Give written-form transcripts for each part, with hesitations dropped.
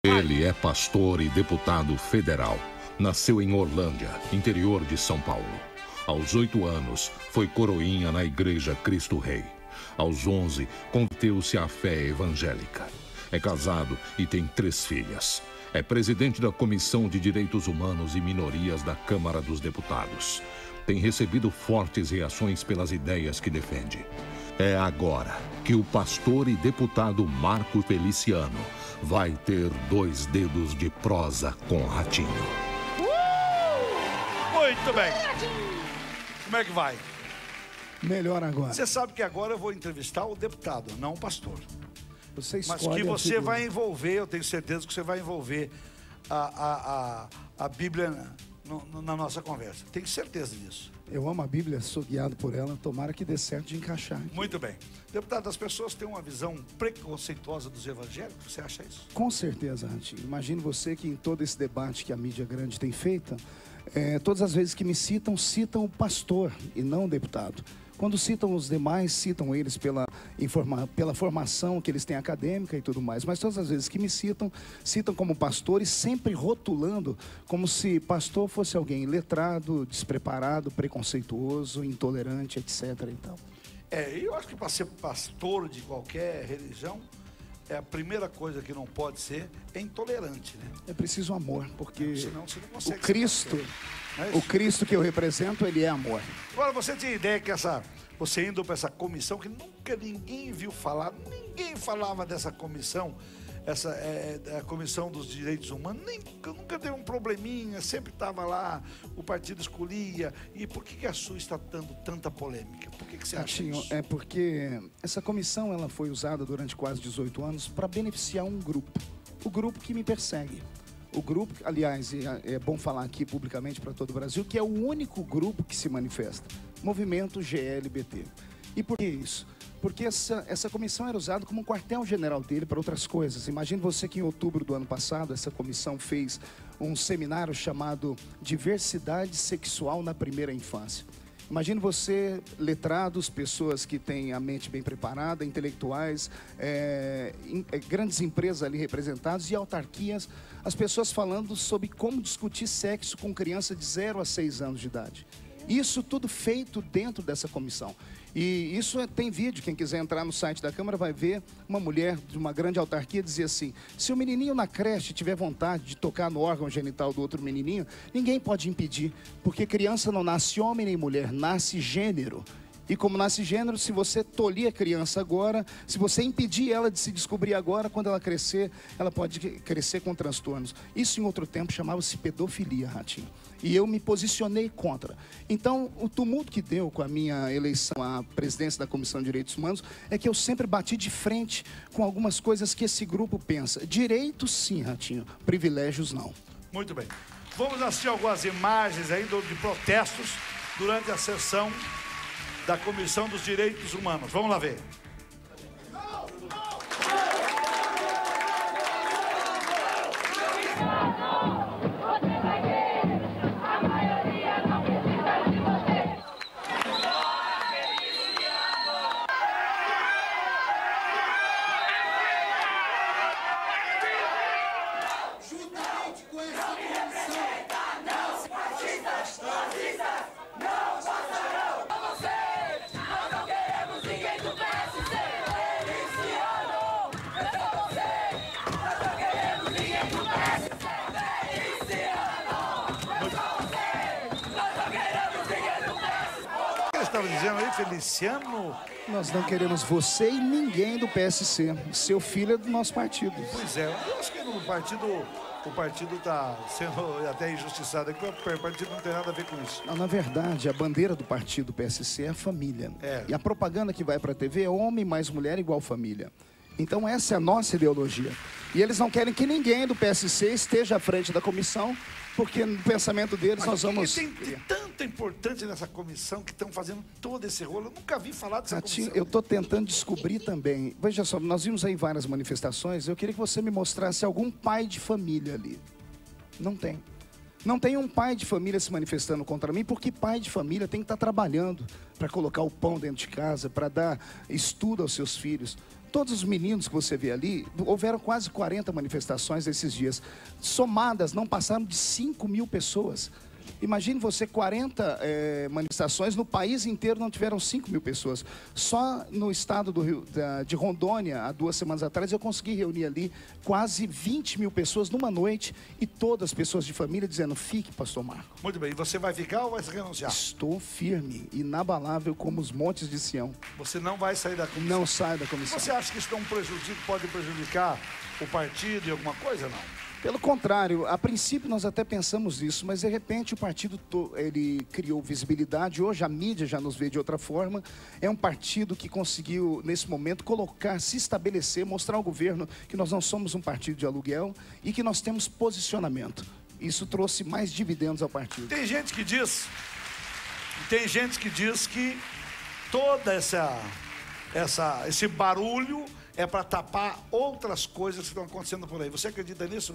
Ele é pastor e deputado federal. Nasceu em Orlândia, interior de São Paulo. Aos 8 anos, foi coroinha na Igreja Cristo Rei. Aos 11, converteu-se à fé evangélica. É casado e tem 3 filhas. É presidente da Comissão de Direitos Humanos e Minorias da Câmara dos Deputados. Tem recebido fortes reações pelas ideias que defende. É agora que o pastor e deputado Marco Feliciano vai ter 2 dedos de prosa com Ratinho. Muito bem. Como é que vai? Melhor agora. Você sabe que agora eu vou entrevistar o deputado, não o pastor. Você Mas escolhe que a você figura. vai envolver, eu tenho certeza que você vai envolver a Bíblia na nossa conversa. Tenho certeza disso. Eu amo a Bíblia, sou guiado por ela, tomara que dê certo de encaixar. Muito bem. Deputado, as pessoas têm uma visão preconceituosa dos evangélicos, você acha isso? Com certeza, Ratinho. Imagine você que em todo esse debate que a mídia grande tem feito, todas as vezes que me citam o pastor e não o deputado. Quando citam os demais, citam eles pela formação que eles têm acadêmica e tudo mais. Mas todas as vezes que me citam como pastor e sempre rotulando como se pastor fosse alguém letrado, despreparado, preconceituoso, intolerante, etc. Então. Eu acho que para ser pastor de qualquer religião, a primeira coisa que não pode ser é intolerante, né? É preciso amor, porque Senão você não consegue o Cristo... O Cristo que eu represento, ele é amor. Agora, você tinha ideia que você indo para essa comissão, que nunca ninguém viu falar, ninguém falava dessa comissão, a Comissão dos Direitos Humanos, nunca teve um probleminha, sempre estava lá, o partido escolhia. E por que a sua está dando tanta polêmica? Por que você acha isso? É porque essa comissão ela foi usada durante quase 18 anos para beneficiar um grupo, o grupo que me persegue. O grupo, aliás, é bom falar aqui publicamente para todo o Brasil, que é o único grupo que se manifesta, Movimento GLBT. E por que isso? Porque essa comissão era usada como um quartel-general dele para outras coisas. Imagine você que em outubro do ano passado, essa comissão fez um seminário chamado Diversidade Sexual na Primeira Infância. Imagine você, letrados, pessoas que têm a mente bem preparada, intelectuais, grandes empresas ali representadas e autarquias, as pessoas falando sobre como discutir sexo com criança de 0 a 6 anos de idade. Isso tudo feito dentro dessa comissão. E isso tem vídeo, quem quiser entrar no site da Câmara vai ver uma mulher de uma grande autarquia dizer assim: se o menininho na creche tiver vontade de tocar no órgão genital do outro menininho, ninguém pode impedir, porque criança não nasce homem nem mulher, nasce gênero. E como nasce gênero, se você tolir a criança agora, se você impedir ela de se descobrir agora, quando ela crescer, ela pode crescer com transtornos. Isso em outro tempo chamava-se pedofilia, Ratinho. E eu me posicionei contra. Então, o tumulto que deu com a minha eleição à presidência da Comissão de Direitos Humanos é que eu sempre bati de frente com algumas coisas que esse grupo pensa. Direitos sim, Ratinho, privilégios não. Muito bem. Vamos assistir algumas imagens aí de protestos durante a sessão da Comissão dos Direitos Humanos. Vamos lá ver. Estava dizendo aí, Feliciano? Nós não queremos você e ninguém do PSC. Seu filho é do nosso partido. Pois é, eu acho que o partido está sendo até injustiçado aqui, o partido não tem nada a ver com isso. Não, na verdade, a bandeira do partido PSC é a família. É. E a propaganda que vai para a TV é homem mais mulher igual família. Então essa é a nossa ideologia. E eles não querem que ninguém do PSC esteja à frente da comissão, porque no pensamento deles nós vamos... Tem tanta importância nessa comissão que estão fazendo todo esse rolo. Eu nunca vi falar dessa comissão. Eu estou tentando descobrir também. Veja só, nós vimos aí várias manifestações. Eu queria que você me mostrasse algum pai de família ali. Não tem. Não tem um pai de família se manifestando contra mim, porque pai de família tem que estar trabalhando para colocar o pão dentro de casa, para dar estudo aos seus filhos. Todos os meninos que você vê ali, houveram quase 40 manifestações esses dias. Somadas, não passaram de 5.000 pessoas. Imagine você, 40 manifestações, no país inteiro não tiveram 5.000 pessoas. Só no estado de Rondônia, há 2 semanas atrás, eu consegui reunir ali quase 20.000 pessoas numa noite e todas as pessoas de família dizendo, fique, pastor Marco. Muito bem, e você vai ficar ou vai se renunciar? Estou firme, inabalável como os montes de Sião. Você não vai sair da comissão? Não sai da comissão. Você acha que isso pode prejudicar o partido e alguma coisa, não? Pelo contrário, a princípio nós até pensamos isso, mas de repente o partido ele criou visibilidade, hoje a mídia já nos vê de outra forma, é um partido que conseguiu, nesse momento, se estabelecer, mostrar ao governo que nós não somos um partido de aluguel e que nós temos posicionamento. Isso trouxe mais dividendos ao partido. Tem gente que diz que toda esse barulho é para tapar outras coisas que estão acontecendo por aí. Você acredita nisso?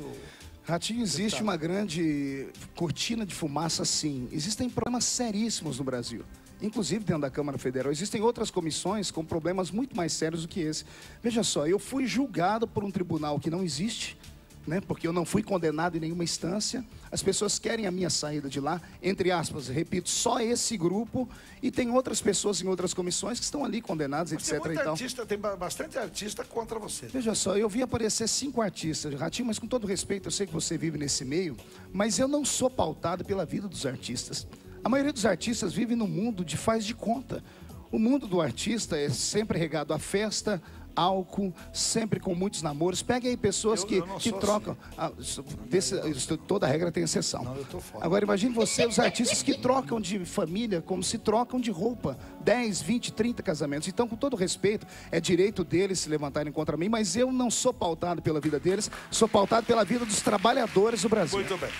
Ratinho, existe uma grande cortina de fumaça, sim. Existem problemas seríssimos no Brasil. Inclusive dentro da Câmara Federal. Existem outras comissões com problemas muito mais sérios do que esse. Veja só, eu fui julgado por um tribunal que não existe, né? Porque eu não fui condenado em nenhuma instância. As pessoas querem a minha saída de lá, entre aspas, repito, só esse grupo, e tem outras pessoas em outras comissões que estão ali condenadas, mas etc. Tem bastante artista contra você. Veja só, eu vi aparecer 5 artistas, Ratinho, mas com todo respeito, eu sei que você vive nesse meio, mas eu não sou pautado pela vida dos artistas. A maioria dos artistas vive no mundo de faz de conta. O mundo do artista é sempre regado à festa, álcool, sempre com muitos namoros. Pegue aí pessoas que trocam. Assim. Toda regra tem exceção. Não, eu tô fora. Agora imagine você, os artistas que trocam de família como se trocam de roupa. 10, 20, 30 casamentos. Então, com todo respeito, é direito deles se levantarem contra mim, mas eu não sou pautado pela vida deles, sou pautado pela vida dos trabalhadores do Brasil. Muito bem.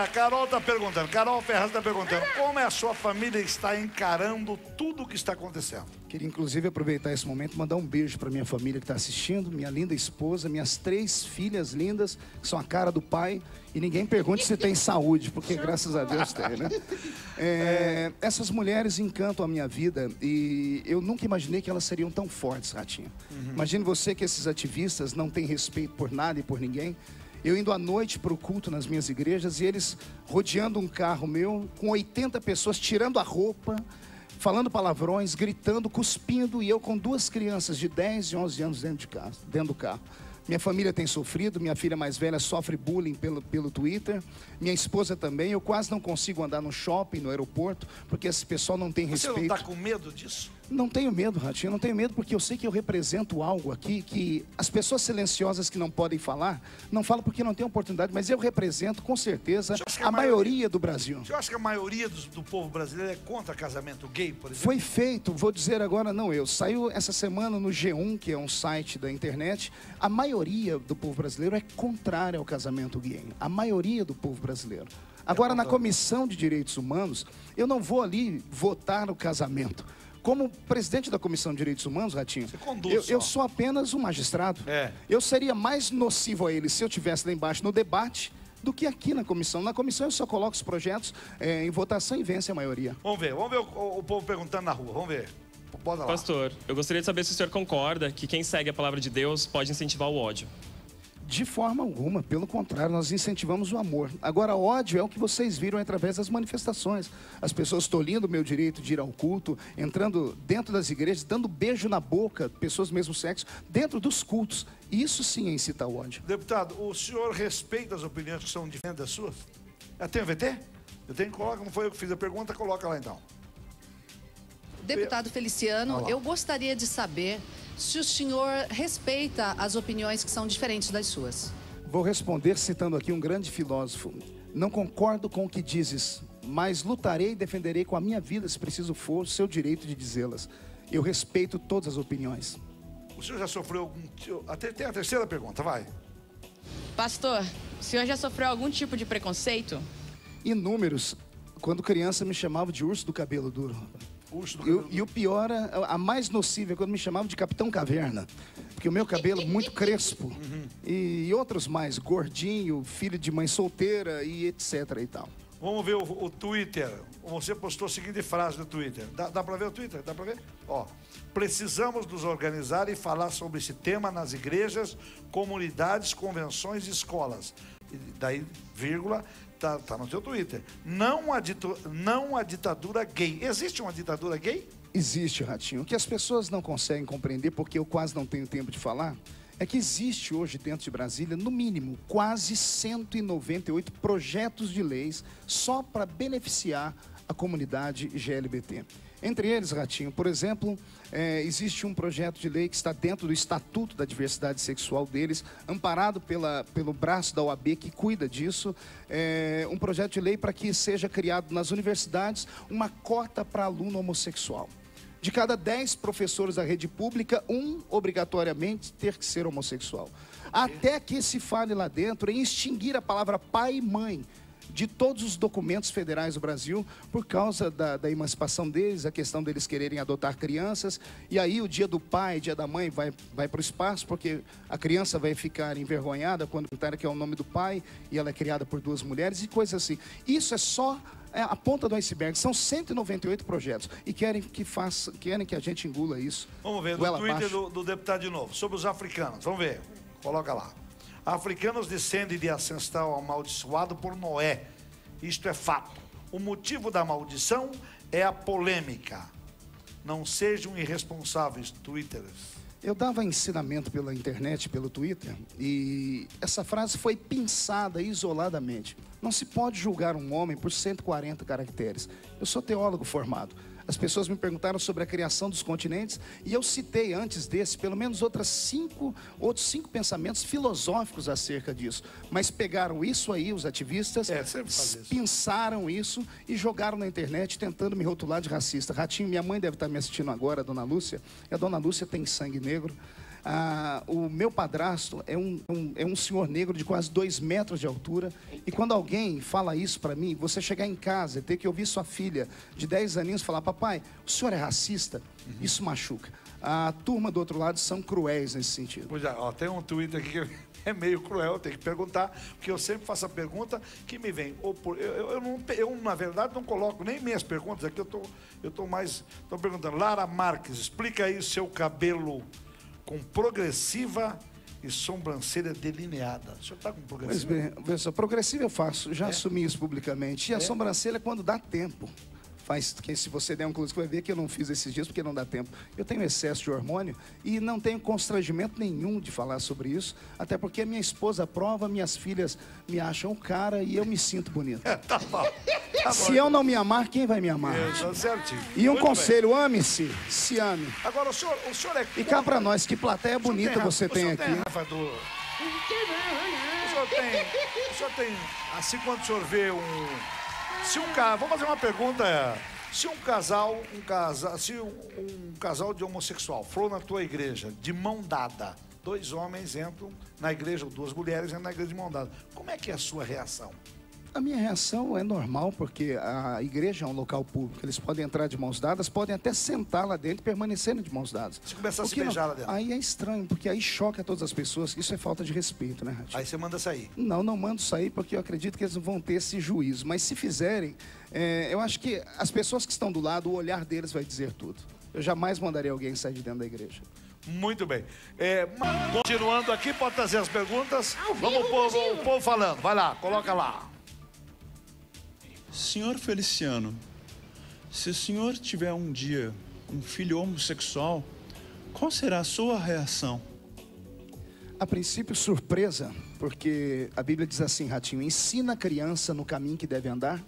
A Carol está perguntando, Carol Ferraz está perguntando, como é a sua família está encarando tudo o que está acontecendo? Queria, inclusive, aproveitar esse momento e mandar um beijo para minha família que está assistindo, minha linda esposa, minhas 3 filhas lindas, que são a cara do pai, e ninguém pergunte se tem saúde, porque graças a Deus tem, né? Essas mulheres encantam a minha vida e eu nunca imaginei que elas seriam tão fortes, Ratinho. Imagine você que esses ativistas não têm respeito por nada e por ninguém. Eu indo à noite para o culto nas minhas igrejas e eles rodeando um carro meu, com 80 pessoas tirando a roupa, falando palavrões, gritando, cuspindo, e eu com 2 crianças de 10 e 11 anos dentro do carro. Minha família tem sofrido, minha filha mais velha sofre bullying pelo Twitter, minha esposa também. Eu quase não consigo andar no shopping, no aeroporto, porque esse pessoal não tem respeito. Você não está com medo disso? Não tenho medo, Ratinho, não tenho medo, porque eu sei que eu represento algo aqui que as pessoas silenciosas que não podem falar, não falam porque não têm oportunidade, mas eu represento, com certeza, a maioria do Brasil. Você acha que a maioria do povo brasileiro é contra casamento gay, por exemplo? Foi feito, vou dizer agora, não eu, saiu essa semana no G1, que é um site da internet, a maioria do povo brasileiro é contrária ao casamento gay, a maioria do povo brasileiro. Agora, na Comissão de Direitos Humanos, eu não vou ali votar no casamento. Como presidente da Comissão de Direitos Humanos, Ratinho, eu sou apenas um magistrado. Eu seria mais nocivo a ele se eu estivesse lá embaixo no debate do que aqui na comissão. Na comissão eu só coloco os projetos em votação e vence a maioria. Vamos ver o povo perguntando na rua, vamos ver. Bora lá. Pastor, eu gostaria de saber se o senhor concorda que quem segue a palavra de Deus pode incentivar o ódio. De forma alguma, pelo contrário, nós incentivamos o amor. Agora, ódio é o que vocês viram através das manifestações. As pessoas tolhindo o meu direito de ir ao culto, entrando dentro das igrejas, dando beijo na boca, pessoas do mesmo sexo, dentro dos cultos. Isso sim é incitar o ódio. Deputado, o senhor respeita as opiniões que são diferentes das suas? Tem o VT? Eu tenho que colocar, não foi eu que fiz a pergunta, coloca lá então. Deputado Feliciano, eu gostaria de saber se o senhor respeita as opiniões que são diferentes das suas. Vou responder citando aqui um grande filósofo. Não concordo com o que dizes, mas lutarei e defenderei com a minha vida, se preciso for, o seu direito de dizê-las. Eu respeito todas as opiniões. O senhor já sofreu algum... Tem a terceira pergunta, vai. Pastor, o senhor já sofreu algum tipo de preconceito? Inúmeros. Quando criança me chamava de urso do cabelo duro. E o pior, a mais nociva é quando me chamavam de Capitão Caverna. Porque o meu cabelo muito crespo. E outros mais, gordinho, filho de mãe solteira e etc e tal. Vamos ver o Twitter. Você postou a seguinte frase no Twitter. Dá para ver o Twitter? Dá para ver? Ó, precisamos nos organizar e falar sobre esse tema nas igrejas, comunidades, convenções e escolas. E daí, vírgula, tá no seu Twitter. Não a ditadura gay. Existe uma ditadura gay? Existe, Ratinho. O que as pessoas não conseguem compreender, porque eu quase não tenho tempo de falar, é que existe hoje dentro de Brasília, no mínimo, quase 198 projetos de leis só para beneficiar a comunidade GLBT. Entre eles, Ratinho, por exemplo, existe um projeto de lei que está dentro do Estatuto da Diversidade Sexual deles, amparado pelo braço da OAB que cuida disso, um projeto de lei para que seja criado nas universidades uma cota para aluno homossexual. De cada 10 professores da rede pública, obrigatoriamente ter que ser homossexual. Até que se fale lá dentro em extinguir a palavra pai e mãe de todos os documentos federais do Brasil, por causa da emancipação deles, a questão deles quererem adotar crianças, e aí o dia do pai, dia da mãe vai para o espaço, porque a criança vai ficar envergonhada quando perguntar que é o nome do pai, e ela é criada por 2 mulheres, e coisas assim. Isso é só a ponta do iceberg, são 198 projetos, e querem que a gente engula isso. Vamos ver, no Twitter do deputado de novo, sobre os africanos, vamos ver, coloca lá. Africanos descendem de ancestral amaldiçoado por Noé. Isto é fato. O motivo da maldição é a polêmica. Não sejam irresponsáveis, twitters. Eu dava ensinamento pela internet, pelo Twitter, e essa frase foi pensada isoladamente. Não se pode julgar um homem por 140 caracteres. Eu sou teólogo formado. As pessoas me perguntaram sobre a criação dos continentes e eu citei antes desse pelo menos outros cinco pensamentos filosóficos acerca disso. Mas pegaram isso aí, os ativistas, pensaram isso e jogaram na internet tentando me rotular de racista. Ratinho, minha mãe deve estar me assistindo agora, a dona Lúcia, e a dona Lúcia tem sangue negro. O meu padrasto é um senhor negro de quase 2 metros de altura, e quando alguém fala isso para mim, você chegar em casa e ter que ouvir sua filha de 10 aninhos falar: papai, o senhor é racista? Isso machuca. A turma do outro lado são cruéis nesse sentido. Pois é, tem um Twitter aqui que é meio cruel, eu tenho que perguntar, porque eu sempre faço a pergunta que me vem. Eu na verdade, não coloco nem minhas perguntas aqui, eu estou perguntando. Lara Marques, explica aí seu cabelo com progressiva e sobrancelha delineada. O senhor está com progressiva? Pois bem, pessoal, progressiva eu faço, já assumi isso publicamente. E a sobrancelha quando dá tempo. Que se você der um close, vai ver que eu não fiz esses dias porque não dá tempo. Eu tenho excesso de hormônio e não tenho constrangimento nenhum de falar sobre isso, até porque minha esposa aprova, minhas filhas me acham o cara e eu me sinto bonito. Tá bom. Se eu não me amar, quem vai me amar? Tá certinho. E um conselho, ame-se, se ame. Agora, o senhor é... E cá pra nós, que plateia bonita você tem aqui. O senhor tem, assim, quando o senhor vê vamos fazer uma pergunta, se um casal de homossexual for na tua igreja de mão dada, 2 homens entram na igreja, ou 2 mulheres entram na igreja de mão dada, como é que é a sua reação? A minha reação é normal, porque a igreja é um local público. Eles podem entrar de mãos dadas, podem até sentar lá dentro e permanecerem de mãos dadas. Se começar a se beijar lá dentro. Aí é estranho, porque aí choca todas as pessoas. Isso é falta de respeito, né, Ratinho? Aí você manda sair. Não mando sair, porque eu acredito que eles não vão ter esse juízo. Mas se fizerem, eu acho que as pessoas que estão do lado, o olhar deles vai dizer tudo. Eu jamais mandaria alguém sair de dentro da igreja. Muito bem. Continuando aqui, pode trazer as perguntas. Vamos o povo falando. Vai lá, coloca lá. Senhor Feliciano, se o senhor tiver um dia um filho homossexual, qual será a sua reação? A princípio, surpresa, porque a Bíblia diz assim, Ratinho: ensina a criança no caminho que deve andar,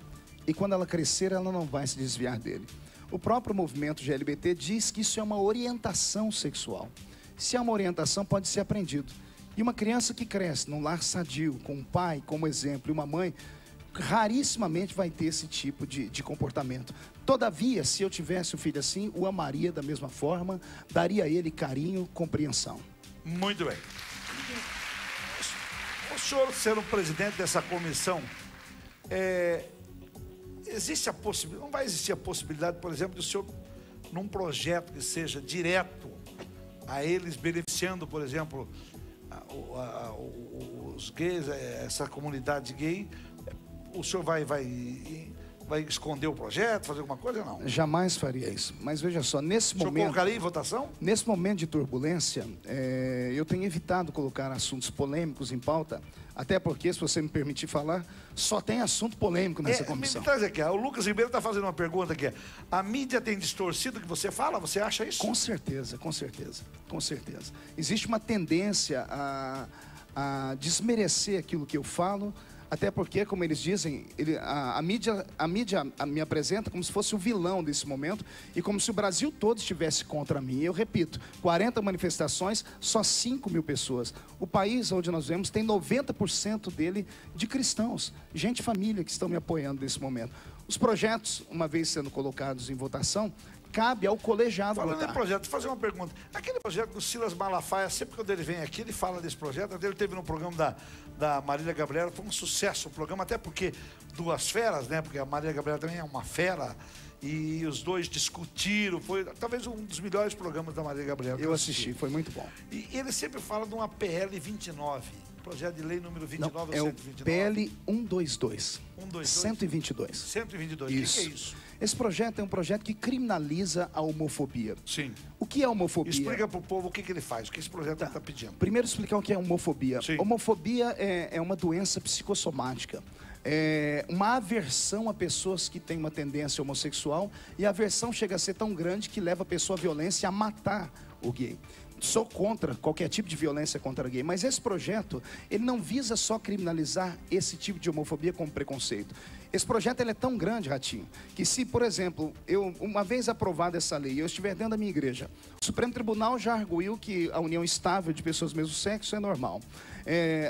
e quando ela crescer, ela não vai se desviar dele. O próprio movimento GLBT diz que isso é uma orientação sexual. Se é uma orientação, pode ser aprendido. E uma criança que cresce num lar sadio, com um pai como exemplo e uma mãe, rarissimamente vai ter esse tipo de comportamento. Todavia, se eu tivesse um filho assim, o amaria da mesma forma, daria a ele carinho, compreensão. Muito bem. O senhor sendo o presidente dessa comissão, existe a possibilidade, não vai existir a possibilidade, por exemplo, do senhor, num projeto que seja direto a eles, beneficiando, por exemplo, os gays, essa comunidade gay, o senhor vai esconder o projeto, fazer alguma coisa ou não? Jamais faria isso. Mas veja só, nesse O senhor momento... colocaria em votação? Nesse momento de turbulência, eu tenho evitado colocar assuntos polêmicos em pauta, até porque, se você me permitir falar, só tem assunto polêmico nessa comissão. Me traz aqui, o Lucas Ribeiro está fazendo uma pergunta aqui. A mídia tem distorcido o que você fala? Você acha isso? Com certeza, com certeza, com certeza. Existe uma tendência a desmerecer aquilo que eu falo, até porque, como eles dizem, a mídia me apresenta como se fosse o vilão desse momento e como se o Brasil todo estivesse contra mim. Eu repito, 40 manifestações, só 5 mil pessoas. O país onde nós vivemos tem 90% dele de cristãos, gente família que estão me apoiando nesse momento. Os projetos, uma vez sendo colocados em votação, cabe ao colegiado votar. Falando em projeto, vou fazer uma pergunta. Aquele projeto do Silas Malafaia, sempre quando ele vem aqui, ele fala desse projeto. Ele teve no programa da Marília Gabriela, foi um sucesso o programa, até porque duas feras, né? Porque a Marília Gabriela também é uma fera. E os dois discutiram, foi talvez um dos melhores programas da Marília Gabriela. Eu assisti, foi muito bom. E ele sempre fala de uma PL 29, projeto de lei número 29 ou 129. É o PL 122. 122. 122. Isso. O que é isso? Esse projeto é um projeto que criminaliza a homofobia. Sim. O que é homofobia? Explica para o povo o que ele faz, o que esse projeto está pedindo. Primeiro explicar o que é homofobia. Sim. Homofobia é uma doença psicossomática. É uma aversão a pessoas que têm uma tendência homossexual, e a aversão chega a ser tão grande que leva a pessoa à violência, a matar o gay. Sou contra qualquer tipo de violência contra gay, mas esse projeto, ele não visa só criminalizar esse tipo de homofobia como preconceito. Esse projeto ele é tão grande, Ratinho, que se, por exemplo, uma vez aprovada essa lei, eu estiver dentro da minha igreja, o Supremo Tribunal já arguiu que a união estável de pessoas do mesmo sexo é normal.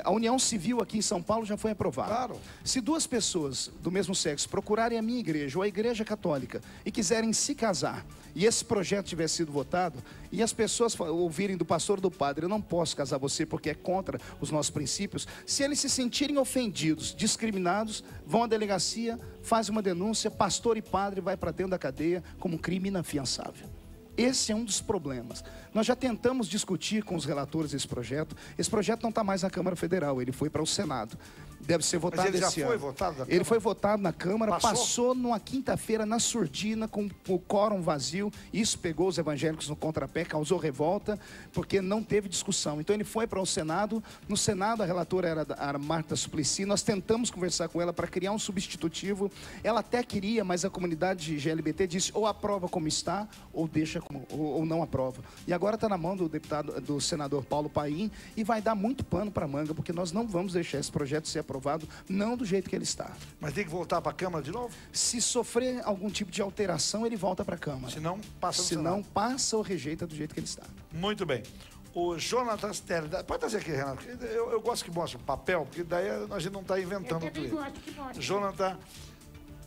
A união civil aqui em São Paulo já foi aprovada. Claro. Se duas pessoas do mesmo sexo procurarem a minha igreja ou a igreja católica e quiserem se casar, e esse projeto tiver sido votado, e as pessoas ouvirem do pastor ou do padre, eu não posso casar você porque é contra os nossos princípios, se eles se sentirem ofendidos, discriminados, vão à delegacia, fazem uma denúncia, pastor e padre vai para dentro da cadeia como crime inafiançável. Esse é um dos problemas. Nós já tentamos discutir com os relatores desse projeto. Esse projeto não está mais na Câmara Federal, ele foi para o Senado. Deve ser votado esse ano. Mas ele já foi votado na Câmara? Ele foi votado na Câmara, Passou numa quinta-feira na surdina, com o quórum vazio. Isso pegou os evangélicos no contrapé, causou revolta, porque não teve discussão. Então ele foi para o Senado. No Senado a relatora era a Marta Suplicy. Nós tentamos conversar com ela para criar um substitutivo. Ela até queria, mas a comunidade GLBT disse ou aprova como está, ou deixa ou não aprova. E agora está na mão do senador Paulo Paim, e vai dar muito pano para manga, porque nós não vamos deixar esse projeto ser aprovado, não do jeito que ele está. Mas tem que voltar para a Câmara de novo? Se sofrer algum tipo de alteração, ele volta para a Câmara. Se não, passa no Se Senado. não, passa ou rejeita do jeito que ele está. Muito bem. O Jonathan Teles, pode trazer aqui, Renato. Eu gosto que mostre o papel, porque daí a gente não está inventando tudo. Jonathan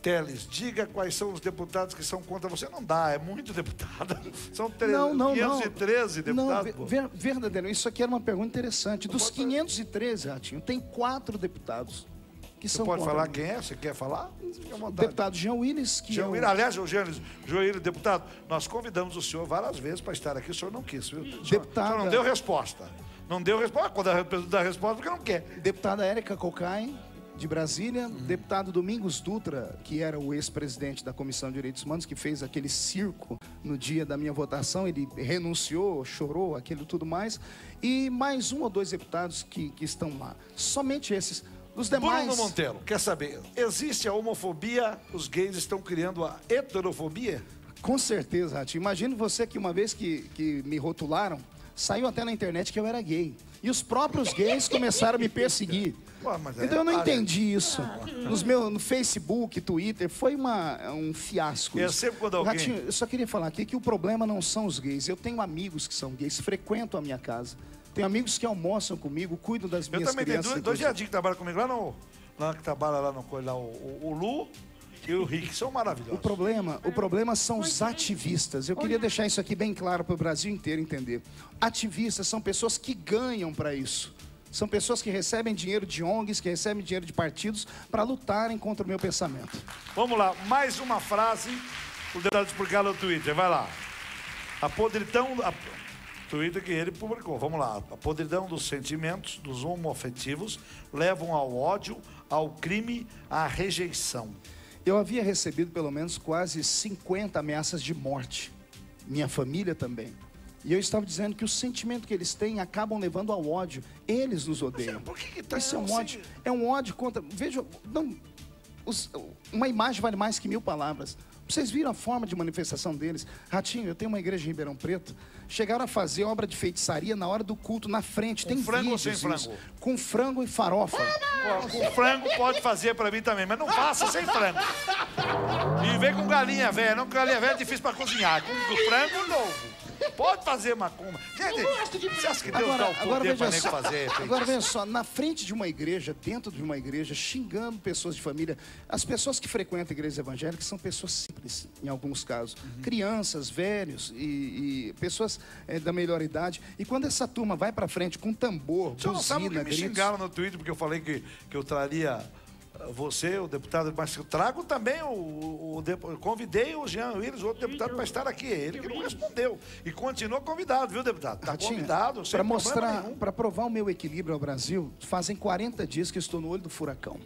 Teles, diga quais são os deputados que são contra você. Não dá, é muito deputado. São 513 deputados. Não, verdadeiro, isso aqui era uma pergunta interessante. Dos 513, Ratinho, tem 4 deputados que são pode contra falar mim. quem é? Você quer falar? Fique à O vontade. deputado Jean Willis, que Jean Willis, aliás, o Jean Willis, deputado, nós convidamos o senhor várias vezes para estar aqui, o senhor não quis, viu? O senhor não deu resposta. Não deu resposta, quando dá resposta, porque não quer. Deputada Érica Cocai, de Brasília, deputado Domingos Dutra, que era o ex-presidente da Comissão de Direitos Humanos, que fez aquele circo no dia da minha votação, ele renunciou, chorou, aquilo tudo mais, e mais 1 ou 2 deputados que estão lá. Somente esses. Os demais... Bruno Monteiro, quer saber, existe a homofobia, os gays estão criando a heterofobia? Com certeza, Ratinho. Imagine você que uma vez que me rotularam, saiu até na internet que eu era gay. E os próprios gays começaram a me perseguir. Então eu não entendi isso. No Facebook, Twitter, foi um fiasco. Sempre quando alguém... Ratinho, eu só queria falar aqui que o problema não são os gays. Eu tenho amigos que são gays, frequentam a minha casa. Tenho amigos que almoçam comigo, cuidam das minhas crianças. Eu também tenho dois viadinhos que trabalham comigo lá que trabalham lá no coisa, o Lu e o Rick, são maravilhosos. O problema são os ativistas. Eu queria deixar isso aqui bem claro para o Brasil inteiro entender. Ativistas são pessoas que ganham para isso. São pessoas que recebem dinheiro de ONGs, que recebem dinheiro de partidos para lutarem contra o meu pensamento. Vamos lá, mais uma frase, o deputado explicar no Twitter, vai lá. A podridão Twitter que ele publicou. Vamos lá. A podridão dos sentimentos dos homoafetivos levam ao ódio, ao crime, à rejeição. Eu havia recebido pelo menos quase 50 ameaças de morte. Minha família também. E eu estava dizendo que o sentimento que eles têm acabam levando ao ódio. Eles nos odeiam. Por que tá Isso é um assim? ódio. É um ódio contra... Veja, não, uma imagem vale mais que 1000 palavras. Vocês viram a forma de manifestação deles? Ratinho, eu tenho uma igreja em Ribeirão Preto. Chegaram a fazer obra de feitiçaria na hora do culto, na frente. Com Tem frango ou vídeos sem disso. frango? Com frango e farofa. Com frango pode fazer pra mim também, mas não faça sem frango. E vem com galinha velha, não, com galinha velha é difícil pra cozinhar. Com frango novo. Pode fazer macumba. Gente, você acha que Deus dá o poder pra nego fazer? Agora veja só, na frente de uma igreja, dentro de uma igreja, xingando pessoas de família. As pessoas que frequentam igrejas evangélicas são pessoas simples, em alguns casos. Crianças, velhos e pessoas da melhor idade. E quando essa turma vai pra frente com tambor, Você não sabe o que buzina, me gritos... xingaram no Twitter, porque eu falei que eu traria você, o deputado, mas eu trago também eu convidei o Jean Willis, outro deputado, para estar aqui. Ele que não respondeu. E continua convidado, viu, deputado? Está convidado, sem problema nenhum. Para provar o meu equilíbrio ao Brasil, fazem 40 dias que eu estou no olho do furacão.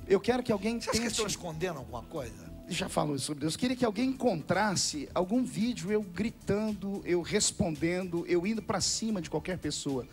Eu quero que alguém Você acha que estão escondendo alguma coisa? Já falou sobre Deus. Eu queria que alguém encontrasse algum vídeo eu gritando, eu respondendo, eu indo para cima de qualquer pessoa.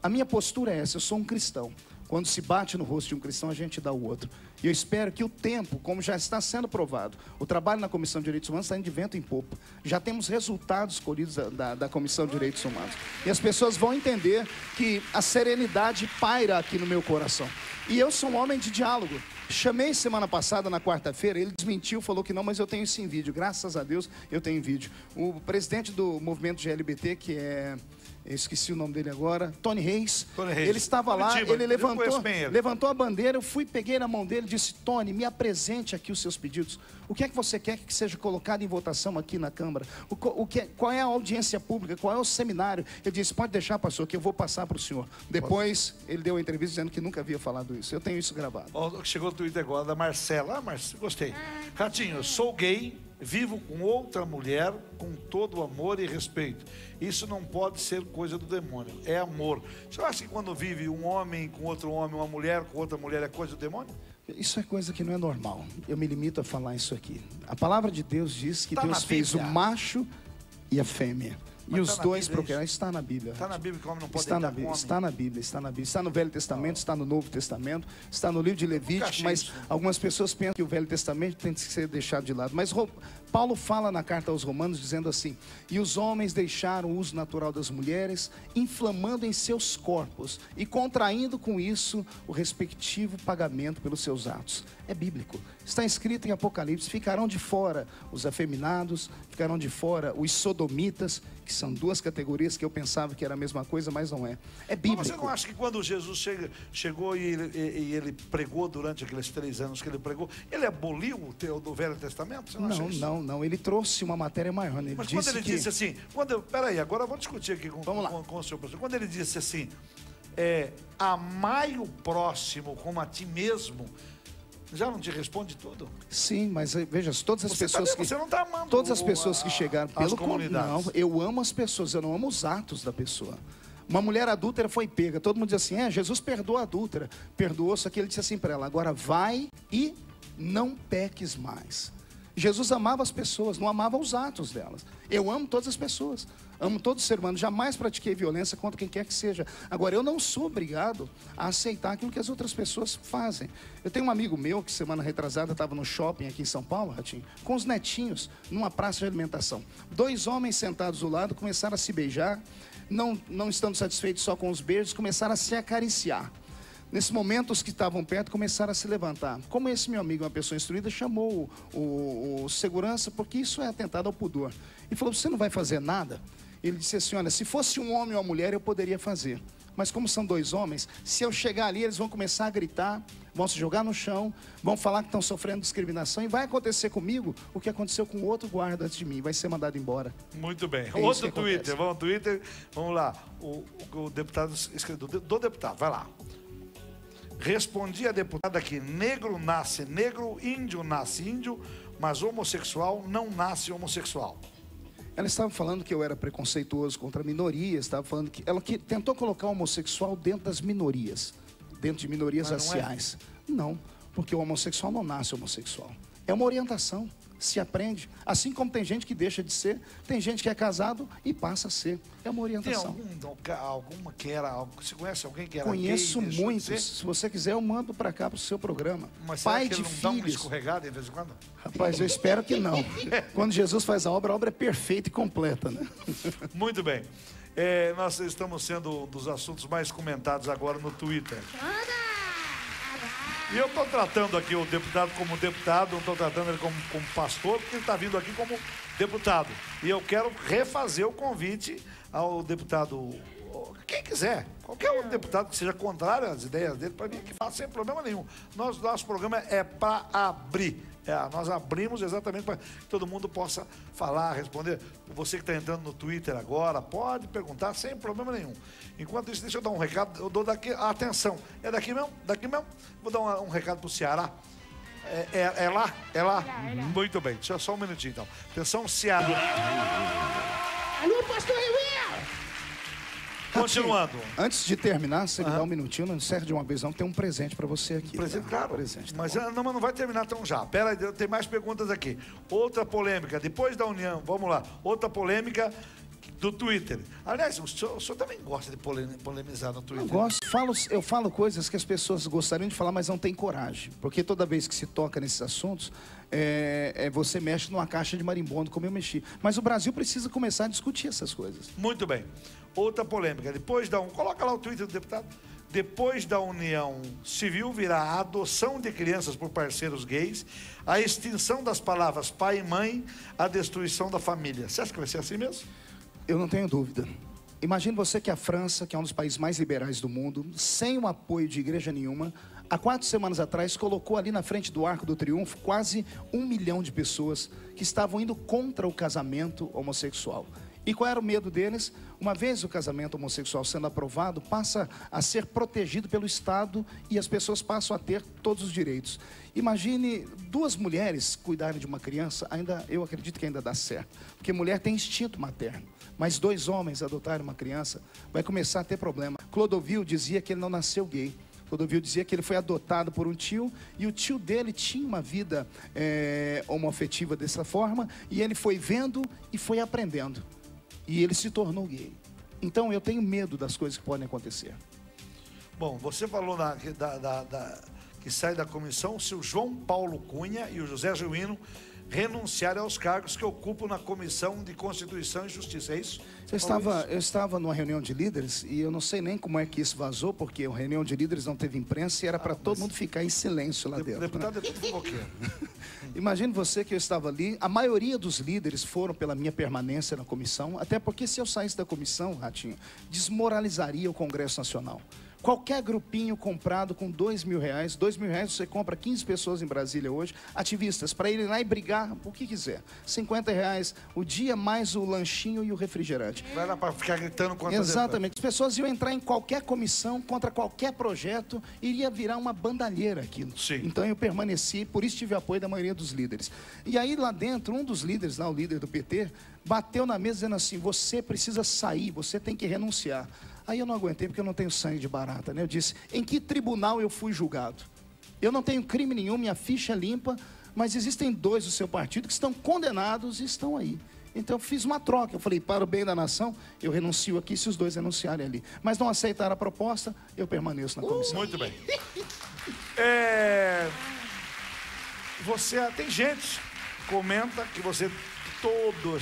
A minha postura é essa, eu sou um cristão. Quando se bate no rosto de um cristão, a gente dá o outro. E eu espero que o tempo, como já está sendo provado, o trabalho na Comissão de Direitos Humanos está indo de vento em popa. Já temos resultados colhidos da Comissão de Direitos Humanos. E as pessoas vão entender que a serenidade paira aqui no meu coração. E eu sou um homem de diálogo. Chamei semana passada, na quarta-feira, ele desmentiu, falou que não, mas eu tenho isso em vídeo. Graças a Deus, eu tenho em vídeo. O presidente do movimento GLBT, que é... Eu esqueci o nome dele agora, Tony Reis. Ele estava lá, ele levantou a bandeira, eu fui, peguei na mão dele e disse: Tony, me apresente aqui os seus pedidos. O que é que você quer que seja colocado em votação aqui na Câmara? Qual é a audiência pública? Qual é o seminário? Ele disse: pode deixar, pastor, que eu vou passar para o senhor. Depois, ele deu uma entrevista dizendo que nunca havia falado isso. Eu tenho isso gravado. Chegou o Twitter agora da Marcela. Ah, gostei. Ratinho, eu sou gay, vivo com outra mulher com todo o amor e respeito. Isso não pode ser coisa do demônio, é amor. Você acha que quando vive um homem com outro homem, uma mulher com outra mulher, é coisa do demônio? Isso é coisa que não é normal. Eu me limito a falar isso aqui. A palavra de Deus diz que Tá Deus fez o macho e a fêmea. Mas e os dois Bíblia, procriaram. Está na Bíblia. Está na Bíblia que o homem não pode está deitar com homem. Está na Bíblia, está na Bíblia. Está no Velho Testamento, está no Novo Testamento, está no livro de Levítico, mas algumas pessoas pensam que o Velho Testamento tem que ser deixado de lado. Mas Paulo fala na carta aos Romanos dizendo assim: e os homens deixaram o uso natural das mulheres, inflamando em seus corpos e contraindo com isso o respectivo pagamento pelos seus atos. É bíblico. Está escrito em Apocalipse: ficarão de fora os afeminados, ficarão de fora os sodomitas, que são duas categorias que eu pensava que era a mesma coisa, mas não é. É bíblico. Mas você não acha que quando Jesus chegou e ele pregou durante aqueles 3 anos que ele pregou, ele aboliu o do Velho Testamento? Você não acha isso? Não. Ele trouxe uma matéria maior. Ele mas disse quando ele disse assim, peraí, agora eu vou discutir aqui com o senhor professor. Quando ele disse assim, amai o próximo como a ti mesmo, já não te responde tudo? Sim, mas veja, todas as pessoas que... Você não está amando todas as pessoas que chegaram pelo comunidades. Não, eu amo as pessoas, eu não amo os atos da pessoa. Uma mulher adúltera foi pega, todo mundo diz assim: Jesus perdoa a adúltera. Perdoou, só que ele disse assim para ela: agora vai e não peques mais. Jesus amava as pessoas, não amava os atos delas. Eu amo todas as pessoas, amo todo ser humano, jamais pratiquei violência contra quem quer que seja. Agora, eu não sou obrigado a aceitar aquilo que as outras pessoas fazem. Eu tenho um amigo meu que semana retrasada estava no shopping aqui em São Paulo, Ratinho, com os netinhos, numa praça de alimentação. 2 homens sentados do lado começaram a se beijar, não estando satisfeitos só com os beijos, começaram a se acariciar. Nesse momento, os que estavam perto começaram a se levantar. Como esse meu amigo, uma pessoa instruída, chamou o segurança, porque isso é atentado ao pudor. E falou: você não vai fazer nada? Ele disse assim: olha, se fosse um homem ou uma mulher, eu poderia fazer. Mas como são 2 homens, se eu chegar ali, eles vão começar a gritar, vão se jogar no chão, vão falar que estão sofrendo discriminação, e vai acontecer comigo o que aconteceu com o outro guarda antes de mim, vai ser mandado embora. Muito bem. Outro Twitter, vamos ao Twitter, vamos lá. O deputado, do deputado, vai lá. Respondi a deputada que negro nasce negro, índio nasce índio, mas homossexual não nasce homossexual. Ela estava falando que eu era preconceituoso contra minorias, estava falando que ela tentou colocar o homossexual dentro das minorias, dentro de minorias raciais. Não, porque o homossexual não nasce homossexual. É uma orientação, se aprende. Assim como tem gente que deixa de ser, tem gente que é casado e passa a ser. É uma orientação. Tem alguma que era... Você conhece alguém que era Conheço gay? Muitos. Se você quiser, eu mando para cá, para o seu programa. Mas pai será que de ele não dá uma filhos. escorregada de vez em quando? Rapaz, eu espero que não. Quando Jesus faz a obra é perfeita e completa, né? Muito bem. Nós estamos sendo um dos assuntos mais comentados agora no Twitter. E eu estou tratando aqui o deputado como deputado, não estou tratando ele como pastor, porque ele está vindo aqui como deputado. E eu quero refazer o convite ao deputado, quem quiser, qualquer outro deputado que seja contrário às ideias dele, para vir aqui falar sem problema nenhum. Nosso programa é para abrir. Nós abrimos exatamente para que todo mundo possa falar, responder. Você que está entrando no Twitter agora, pode perguntar sem problema nenhum. Enquanto isso, deixa eu dar um recado. Eu dou daqui, atenção, é daqui mesmo? Daqui mesmo? Vou dar um recado para o Ceará. É lá? É lá? Muito bem, deixa só um minutinho então. Atenção, Ceará. Alô, pastor Reuel! Continuando. Antes de terminar, você me dá um minutinho, não encerra de uma vez não, tem um presente para você aqui. Presente, tá? claro. Presente, tá mas bom. não vai terminar tão já. Pera aí, tem mais perguntas aqui. Outra polêmica, depois da união, vamos lá. Outra polêmica do Twitter. Aliás, o senhor também gosta de polemizar no Twitter? Eu gosto. Eu falo coisas que as pessoas gostariam de falar, mas não têm coragem. Porque toda vez que se toca nesses assuntos, você mexe numa caixa de marimbondo, como eu mexi. Mas o Brasil precisa começar a discutir essas coisas. Muito bem. Outra polêmica. Coloca lá o Twitter do deputado. Depois da união civil virá a adoção de crianças por parceiros gays, a extinção das palavras pai e mãe, a destruição da família. Você acha que vai ser assim mesmo? Eu não tenho dúvida. Imagine você que a França, que é um dos países mais liberais do mundo, sem o apoio de igreja nenhuma, há 4 semanas atrás, colocou ali na frente do Arco do Triunfo quase 1 milhão de pessoas que estavam indo contra o casamento homossexual. E qual era o medo deles? Uma vez o casamento homossexual sendo aprovado, passa a ser protegido pelo Estado e as pessoas passam a ter todos os direitos. Imagine 2 mulheres cuidarem de uma criança, eu acredito que ainda dá certo, porque mulher tem instinto materno. Mas 2 homens adotarem uma criança, vai começar a ter problema. Clodovil dizia que ele não nasceu gay. Clodovil dizia que ele foi adotado por um tio, e o tio dele tinha uma vida homoafetiva dessa forma, e ele foi vendo e foi aprendendo. E ele se tornou gay. Então eu tenho medo das coisas que podem acontecer. Bom, você falou que sai da comissão se o João Paulo Cunha e o José Genuíno renunciarem aos cargos que ocupam na Comissão de Constituição e Justiça, é isso? Eu estava numa reunião de líderes e eu não sei nem como é que isso vazou, porque a reunião de líderes não teve imprensa e era para todo mundo ficar em silêncio lá dentro. Deputado é tudo fofoqueiro. Imagine você que eu estava ali, a maioria dos líderes foram pela minha permanência na comissão, até porque se eu saísse da comissão, Ratinho, desmoralizaria o Congresso Nacional. Qualquer grupinho comprado com R$2.000, R$2.000 você compra 15 pessoas em Brasília hoje, ativistas, para irem lá e brigar o que quiser. R$50 o dia, mais o lanchinho e o refrigerante. Vai lá para ficar gritando contra Exatamente. As pessoas iam entrar em qualquer comissão, contra qualquer projeto, iria virar uma bandalheira aquilo. Sim. Então eu permaneci, por isso tive apoio da maioria dos líderes. E aí lá dentro, um dos líderes lá, o líder do PT, bateu na mesa dizendo assim, você precisa sair, você tem que renunciar. Aí eu não aguentei, porque eu não tenho sangue de barata, né? Eu disse, em que tribunal eu fui julgado? Eu não tenho crime nenhum, minha ficha é limpa, mas existem 2 do seu partido que estão condenados e estão aí. Então eu fiz uma troca, eu falei, para o bem da nação, eu renuncio aqui se os 2 renunciarem ali. Mas não aceitaram a proposta, eu permaneço na comissão. Muito bem. Tem gente que comenta que todo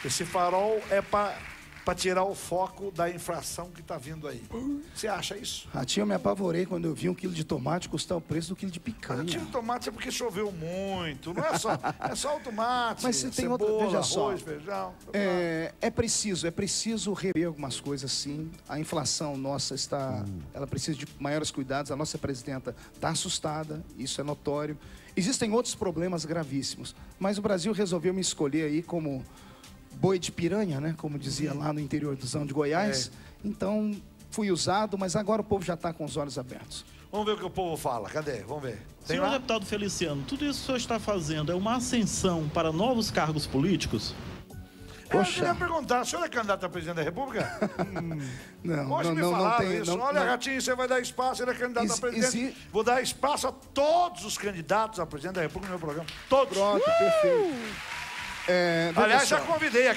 esse farol é para tirar o foco da inflação que está vindo aí. Você acha isso? Ratinho, eu me apavorei quando eu vi 1 quilo de tomate custar o preço do quilo de picanha. 1 quilo de tomate é porque choveu muito, não é só o tomate, mas se tem cebola, outra, veja só, arroz, feijão. É preciso rever algumas coisas, sim. A inflação nossa ela precisa de maiores cuidados. A nossa presidenta está assustada, isso é notório. Existem outros problemas gravíssimos, mas o Brasil resolveu me escolher aí como boi de piranha, né? Como dizia lá no interior de Goiás. Então, fui usado, mas agora o povo já está com os olhos abertos. Vamos ver o que o povo fala. Cadê? Vamos ver. Senhor deputado Feliciano, tudo isso que o senhor está fazendo é uma ascensão para novos cargos políticos? Eu queria perguntar, o senhor é candidato a presidente da República? Não, Hoje me falaram isso. Olha, Ratinho, você vai dar espaço, ele é candidato a presidente. Vou dar espaço a todos os candidatos a presidente da República no meu programa. Todos. Pronto, perfeito. Aliás, já convidei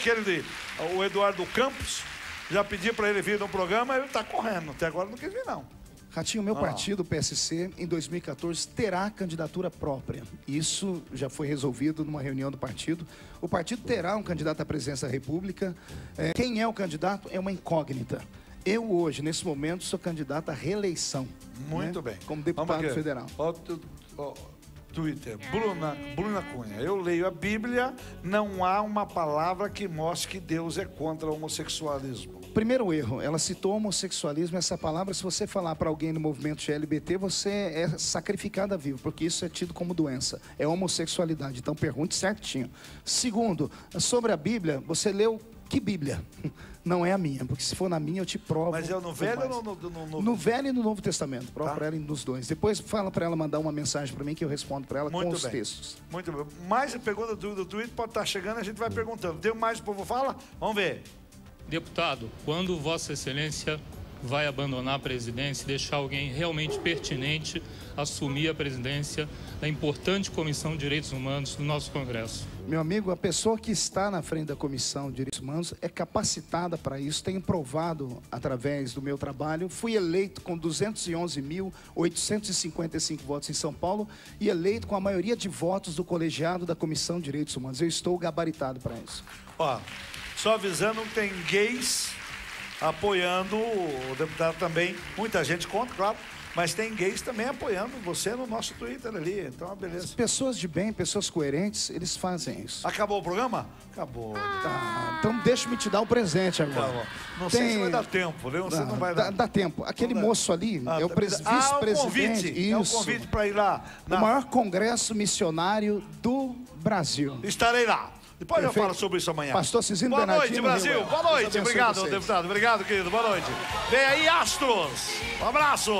o Eduardo Campos, já pedi para ele vir no programa, ele está correndo. Até agora não quis vir, não. Ratinho, meu partido, o PSC, em 2014, terá candidatura própria. Isso já foi resolvido numa reunião do partido. O partido terá um candidato à presidência da República. Quem é o candidato é uma incógnita. Eu hoje, nesse momento, sou candidato à reeleição. Muito bem. Como deputado federal. Twitter, Bruna Cunha. Eu leio a Bíblia, não há uma palavra que mostre que Deus é contra o homossexualismo. Primeiro erro, ela citou homossexualismo. Essa palavra, se você falar para alguém no movimento LGBT, você é sacrificada viva, porque isso é tido como doença, é homossexualidade. Então pergunte certinho. Segundo, sobre a Bíblia, você leu que Bíblia? Não é a minha, porque se for na minha eu te provo. Mas é no Velho ou no Novo? No Velho e no Novo Testamento. Provo para ela nos dois. Depois fala para ela mandar uma mensagem para mim que eu respondo para ela com os textos. Muito bem. Mais pergunta do Twitter pode estar chegando, a gente vai perguntando. Deu mais o povo fala? Vamos ver. Deputado, quando Vossa Excelência vai abandonar a presidência e deixar alguém realmente pertinente assumir a presidência da importante Comissão de Direitos Humanos do nosso Congresso? Meu amigo, a pessoa que está na frente da Comissão de Direitos Humanos é capacitada para isso, tenho provado através do meu trabalho. Fui eleito com 211.855 votos em São Paulo e eleito com a maioria de votos do colegiado da Comissão de Direitos Humanos. Eu estou gabaritado para isso. Ó, só avisando que tem gays apoiando o deputado também. Muita gente contra, claro. Mas tem gays também apoiando você no nosso Twitter ali. Então, beleza. Pessoas de bem, pessoas coerentes, eles fazem isso. Acabou o programa? Acabou. Tá. Então deixa-me te dar um presente agora. Tá, não sei se vai dar tempo, viu? Você não vai dar. Dá tempo. Aquele moço ali é o vice-presidente. É um convite para ir lá. O maior congresso missionário do Brasil. Estarei lá. Depois eu falo sobre isso amanhã. Pastor Cizinho Boa Bernardino, noite, Brasil. Boa noite. Obrigado, deputado. Obrigado, querido. Boa noite. Vem aí, Astros. Um abraço.